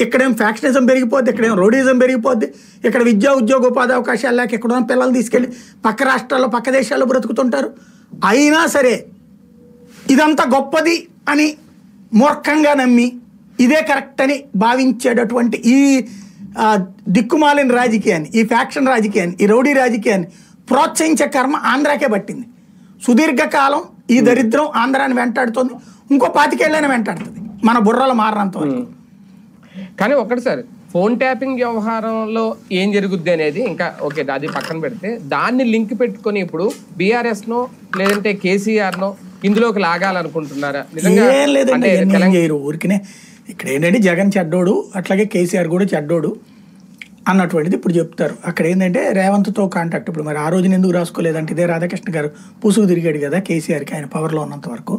ఇక్కడేం ఫ్యాక్షనిజం పెరిగిపోద్ది, ఇక్కడేం రౌడీజం పెరిగిపోద్ది, ఇక్కడ విద్యా ఉద్యోగ ఉపాధి అవకాశాలు లేక ఇక్కడ ఉన్న పిల్లలు తీసుకెళ్ళి పక్క రాష్ట్రాల్లో పక్క దేశాల్లో బ్రతుకుతుంటారు. అయినా సరే ఇదంతా గొప్పది అని మూర్ఖంగా నమ్మి ఇదే కరెక్ట్ అని భావించేటటువంటి ఈ దిక్కుమాలిన రాజకీయాన్ని, ఈ ఫ్యాక్షన్ రాజకీయాన్ని, ఈ రౌడీ రాజకీయాన్ని ప్రోత్సహించే కర్మ ఆంధ్రాకే పట్టింది. సుదీర్ఘకాలం ఈ దరిద్రం ఆంధ్రాన్ని వెంటాడుతుంది, ఇంకో 25 ఏళ్ళైనా వెంటాడుతుంది మన బుర్రలు మారినంత వరకు. కానీ ఒకటి సార్, ఫోన్ ట్యాపింగ్ వ్యవహారంలో ఏం జరుగుద్ది అనేది ఇంకా ఓకే, అది పక్కన పెడితే దాన్ని లింక్ పెట్టుకొని ఇప్పుడు బీఆర్ఎస్నో లేదంటే కేసీఆర్నో ఇందులోకి లాగాలనుకుంటున్నారా? ఏం లేదండి, ఊరికినే ఇక్కడ ఏంటంటే జగన్ చెడ్డోడు, అట్లాగే కేసీఆర్ కూడా చెడ్డోడు అన్నటువంటిది ఇప్పుడు చెప్తారు. అక్కడ ఏంటంటే రేవంత్తో కాంటాక్ట్. ఇప్పుడు మరి ఆ రోజున ఎందుకు రాసుకోలేదంటే ఇదే రాధాకృష్ణ గారు పూసుకు తిరిగాడు కదా కేసీఆర్కి, ఆయన పవర్లో ఉన్నంత వరకు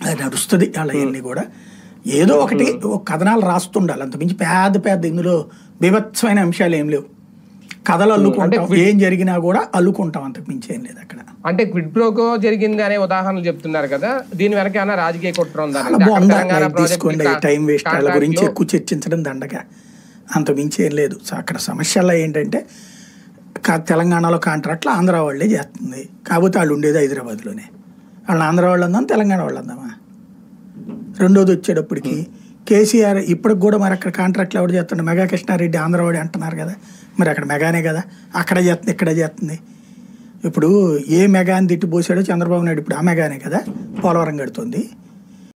అది నడుస్తుంది. వాళ్ళన్నీ కూడా ఏదో ఒకటి కథనాలు రాస్తుండాలి, అంతమించి పెద్ద పెద్ద ఇందులో బీభత్సమైన అంశాలు ఏం లేవు. కథలు అల్లుకుంటాం, ఏం జరిగినా కూడా అల్లుకుంటాం, అంతకు మించి ఏం లేదు అక్కడ. అంటే క్విడ్ ప్రోకో జరిగింది అనే ఉదాహరణలు చెప్తున్నారు కదా, దీని వెనక ఏమైనా రాజకీయ కుట్ర ఉందా? తీసుకోండి, టైం వేస్ట్, వాళ్ళ గురించి ఎక్కువ చర్చించడం దండగా, అంత మించి ఏం లేదు. అక్కడ సమస్యల్లో ఏంటంటే తెలంగాణలో కాంట్రాక్ట్లు ఆంధ్ర వాళ్ళే చేస్తుంది, కాకపోతే వాళ్ళు ఉండేది హైదరాబాద్లోనే. వాళ్ళని ఆంధ్ర వాళ్ళు అందాం, తెలంగాణ వాళ్ళు అందామా? రెండోది వచ్చేటప్పటికి కేసీఆర్ ఇప్పటికి కూడా మరి అక్కడ కాంట్రాక్ట్లు ఎవరు చేస్తుండే? మెగా కృష్ణారెడ్డి ఆంధ్రవాడి అంటున్నారు కదా, మరి అక్కడ మెగానే కదా, అక్కడ చేస్తుంది ఇక్కడ చేస్తుంది. ఇప్పుడు ఏ మెగాని తిట్టిపోసాడో చంద్రబాబు నాయుడు ఇప్పుడు ఆ మెగానే కదా పోలవరం కడుతుంది.